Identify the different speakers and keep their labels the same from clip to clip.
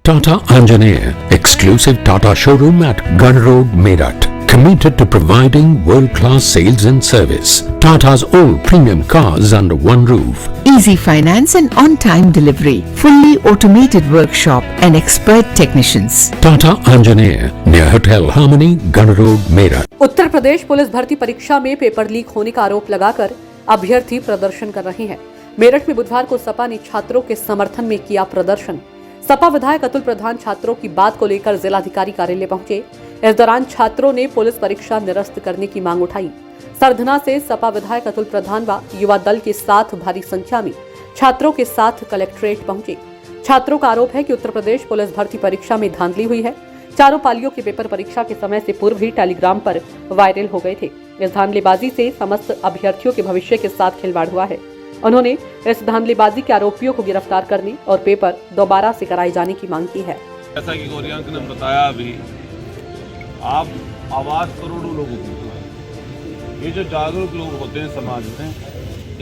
Speaker 1: Tata Anjaneya, exclusive Tata showroom at Gun Road, Meerut. Committed to providing world-class sales and service. Tata's all premium cars under one roof.
Speaker 2: Easy finance and on-time delivery. Fully automated workshop and expert technicians.
Speaker 1: Tata Anjaneya, near Hotel Harmony, Gun Road, Meerut.
Speaker 3: Uttar Pradesh police भर्ती परीक्षा में paper leak होने का आरोप लगाकर अभ्यर्थी प्रदर्शन कर रहे हैं। मेरठ में बुधवार को सपा ने छात्रों के समर्थन में किया प्रदर्शन। सपा विधायक अतुल प्रधान छात्रों की बात को लेकर जिलाधिकारी कार्यालय पहुंचे। इस दौरान छात्रों ने पुलिस परीक्षा निरस्त करने की मांग उठाई। सरधना से सपा विधायक अतुल प्रधान व युवा दल के साथ भारी संख्या में छात्रों के साथ कलेक्ट्रेट पहुंचे। छात्रों का आरोप है कि उत्तर प्रदेश पुलिस भर्ती परीक्षा में धांधली हुई है। चारों पालियों के पेपर परीक्षा के समय से पूर्व ही टेलीग्राम पर वायरल हो गए थे। इस धांधलीबाजी से समस्त अभ्यर्थियों के भविष्य के साथ खिलवाड़ हुआ है। उन्होंने इस धांधलीबाजी के आरोपियों को गिरफ्तार करने और पेपर दोबारा से कराए जाने की मांग की है।
Speaker 4: जैसा कि गौरियांक ने बताया, अभी आप आवाज करोड़ों लोगों की, ये जो जागरूक लोग होते हैं समाज में,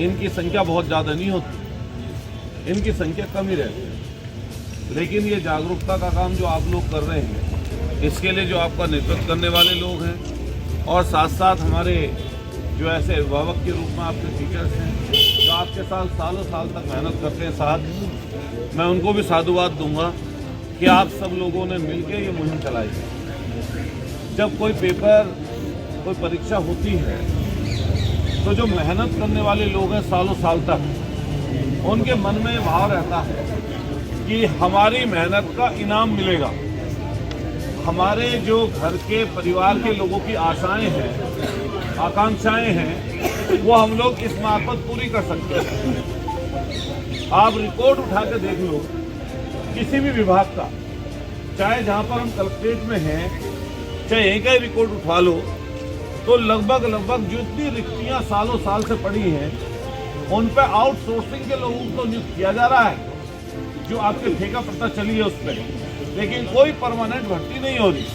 Speaker 4: इनकी संख्या बहुत ज़्यादा नहीं होती, इनकी संख्या कम ही रहती है। लेकिन ये जागरूकता का काम जो आप लोग कर रहे हैं, इसके लिए जो आपका नेतृत्व करने वाले लोग हैं और साथ साथ हमारे जो ऐसे अभिभावक के रूप में आपके टीचर्स हैं, जो आपके साथ सालों साल तक मेहनत करते हैं साथ, मैं उनको भी साधुवाद दूंगा कि आप सब लोगों ने मिलकर ये मुहिम चलाई है। जब कोई पेपर, कोई परीक्षा होती है, तो जो मेहनत करने वाले लोग हैं सालों साल तक, उनके मन में भाव रहता है कि हमारी मेहनत का इनाम मिलेगा। हमारे जो घर के परिवार के लोगों की आशाएं हैं, आकांक्षाएं हैं, वो हम लोग इस मार्फत पूरी कर सकते हैं। आप रिकॉर्ड उठा के देख लो किसी भी विभाग का, चाहे जहां पर हम कलेक्ट्रेट में हैं, चाहे यहीं का ही रिकॉर्ड उठा लो, तो लगभग जितनी रिक्तियां सालों साल से पड़ी हैं, उन पर आउटसोर्सिंग के लोगों को नियुक्त किया जा रहा है। जो आपके ठेका पता चली है उस पर, लेकिन कोई परमानेंट भर्ती नहीं हो रही।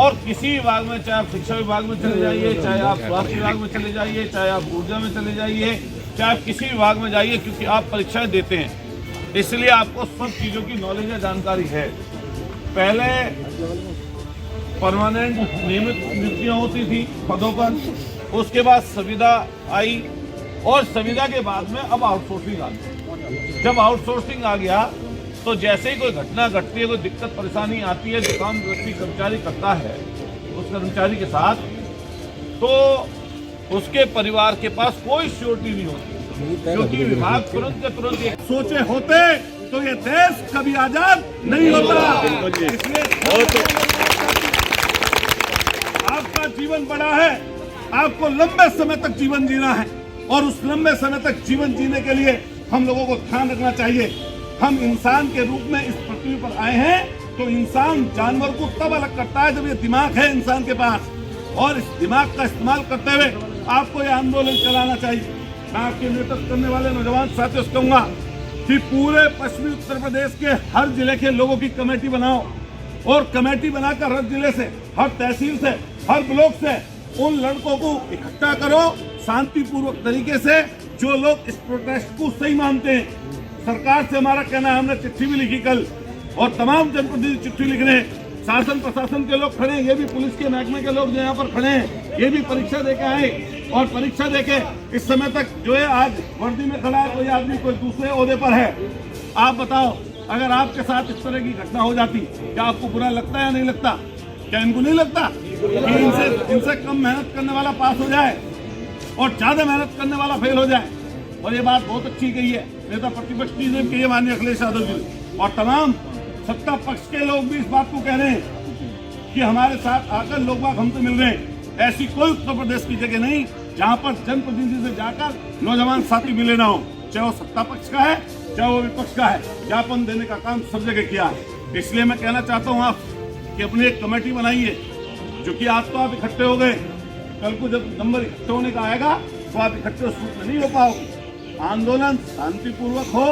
Speaker 4: और किसी विभाग में, चाहे आप शिक्षा विभाग में चले जाइए, चाहे आप स्वास्थ्य विभाग में चले जाइए, चाहे आप ऊर्जा में चले जाइए, चाहे आप किसी विभाग में जाइए, क्योंकि आप परीक्षाएं देते हैं, इसलिए आपको सब चीज़ों की नॉलेज या जानकारी है। पहले परमानेंट नियमित नियुक्तियां होती थी पदों पर, उसके बाद संविदा आई और संविदा के बाद में अब आउटसोर्सिंग आ गई। जब आउटसोर्सिंग आ गया तो जैसे ही कोई घटना घटती है, कोई दिक्कत परेशानी आती है, जो काम व्यक्ति कर्मचारी करता है उस कर्मचारी के साथ, तो उसके परिवार के पास कोई श्योरिटी नहीं होती, क्योंकि विभाग तुरंत के तुरंत सोचे होते तो ये देश कभी आजाद नहीं होता। इसलिए आपका जीवन बड़ा है, आपको लंबे समय तक जीवन जीना है, और उस लंबे समय तक जीवन जीने के लिए हम लोगों को ध्यान रखना चाहिए। हम इंसान के रूप में इस पृथ्वी पर आए हैं, तो इंसान जानवर को तब अलग करता है जब ये दिमाग है इंसान के पास, और इस दिमाग का इस्तेमाल करते हुए आपको ये आंदोलन चलाना चाहिए। मैं आपके नेतृत्व करने वाले नौजवान साथियों से कहूंगा कि पूरे पश्चिमी उत्तर प्रदेश के हर जिले के लोगों की कमेटी बनाओ, और कमेटी बनाकर हर जिले से, हर तहसील से, हर ब्लॉक से उन लड़कों को इकट्ठा करो शांतिपूर्वक तरीके से, जो लोग इस प्रोटेस्ट को सही मानते हैं। सरकार से हमारा कहना है, हमने चिट्ठी भी लिखी कल, और तमाम जनप्रतिनिधि चिट्ठी लिख रहे हैं। शासन प्रशासन के लोग खड़े हैं, ये भी पुलिस के महकमे के लोग जो यहाँ पर खड़े हैं, ये भी परीक्षा देके आए, और परीक्षा देके इस समय तक जो है आज वर्दी में खड़ा है, कोई आदमी कोई दूसरे ओहदे पर है। आप बताओ, अगर आपके साथ इस तरह की घटना हो जाती, क्या आपको बुरा लगता है या नहीं लगता? क्या इनको नहीं लगता कि इनसे कम मेहनत करने वाला पास हो जाए और ज्यादा मेहनत करने वाला फेल हो जाए? और ये बात बहुत अच्छी कही है नेता प्रतिपक्ष जी ने कही है, माननीय अखिलेश यादव जी, और तमाम सत्ता पक्ष के लोग भी इस बात को कह रहे हैं कि हमारे साथ आकर लोग बाग हमसे मिल रहे हैं। ऐसी कोई उत्तर प्रदेश की जगह नहीं जहां पर जनप्रतिनिधि से जाकर नौजवान साथी मिले ना हो, चाहे वो सत्ता पक्ष का है, चाहे वो विपक्ष का है। ज्ञापन देने का काम सब जगह किया है। इसलिए मैं कहना चाहता हूँ आप कि अपनी एक कमेटी बनाइए, जो कि आज तो आप इकट्ठे हो गए, कल को जब नंबर इकट्ठे होने का आएगा तो आप इकट्ठे उस रूप में नहीं हो पाओगे। आंदोलन शांतिपूर्वक हो,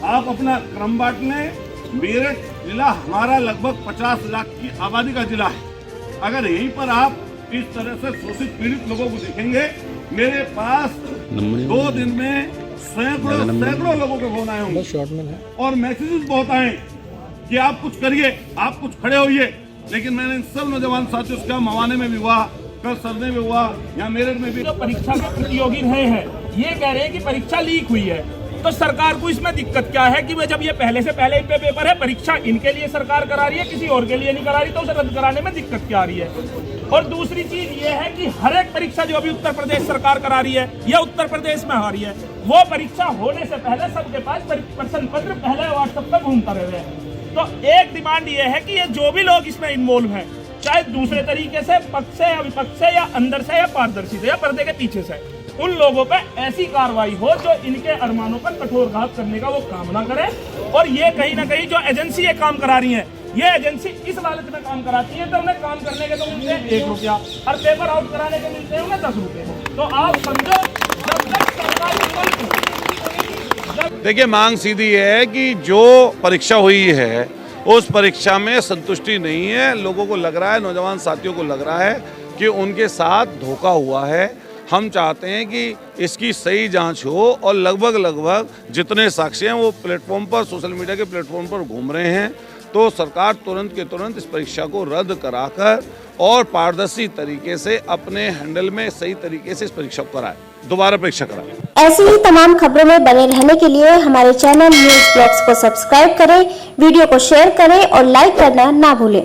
Speaker 4: आप अपना क्रम बांट लें। मेरठ जिला हमारा लगभग 50 लाख की आबादी का जिला है। अगर यहीं पर आप इस तरह से शोषित पीड़ित लोगों को देखेंगे, मेरे पास 2 दिन में सैकड़ों लोगों के फोन आए होंगे और मैसेजेस बहुत आए कि आप कुछ करिए, आप कुछ खड़े होइए। लेकिन मैंने इन सब नौजवान साथियों से कहा, मवाने में भी हुआ, कल सरने में हुआ, यहाँ मेरठ में भी।
Speaker 5: जो परीक्षा के प्रतियोगी रहे हैं ये कह रहे हैं कि परीक्षा लीक हुई है, तो सरकार को इसमें दिक्कत क्या है कि जब ये पहले से पहले इन पे पेपर है, परीक्षा इनके लिए सरकार करा रही है, किसी और के लिए नहीं करा रही, तो उसे रद्द कराने में दिक्कत क्या आ रही है। और दूसरी चीज ये है कि हर एक परीक्षा जो अभी उत्तर प्रदेश सरकार करा रही है या उत्तर प्रदेश में आ रही है, वो परीक्षा होने से पहले सबके पास प्रश्न पत्र पहले व्हाट्सएप पर घूमता रहे हैं। तो एक डिमांड ये है कि ये जो भी लोग इसमें इन्वॉल्व हैं, चाहे दूसरे तरीके से, पक्ष से या विपक्ष से, या अंदर से या पारदर्शी से या पर्दे के पीछे से, उन लोगों पे ऐसी कार्रवाई हो जो इनके अरमानों पर कठोरघात करने का वो काम ना करे। और ये कहीं ना कहीं जो एजेंसी ये काम करा रही है, ये एजेंसी इस लालच में काम कराती है, तो उन्हें काम करने के तो मिलते हैं 1 रुपया और पेपर आउट कराने के मिलते हैं उन्हें 10 रुपये। तो आप समझो, जब तक सरकारी
Speaker 4: देखिए, मांग सीधी है कि जो परीक्षा हुई है उस परीक्षा में संतुष्टि नहीं है। लोगों को लग रहा है, नौजवान साथियों को लग रहा है कि उनके साथ धोखा हुआ है। हम चाहते हैं कि इसकी सही जांच हो और लगभग जितने साक्षी हैं वो प्लेटफॉर्म पर, सोशल मीडिया के प्लेटफॉर्म पर घूम रहे हैं, तो सरकार तुरंत के तुरंत इस परीक्षा को रद्द कराकर और पारदर्शी तरीके से अपने हैंडल में सही तरीके से इस परीक्षा को कराए, दोबारा परीक्षा कराए।
Speaker 6: ऐसी ही तमाम खबरों में बने रहने के लिए हमारे चैनल न्यूज़ ब्लॉग्स को सब्सक्राइब करें, वीडियो को शेयर करें और लाइक करना ना भूलें।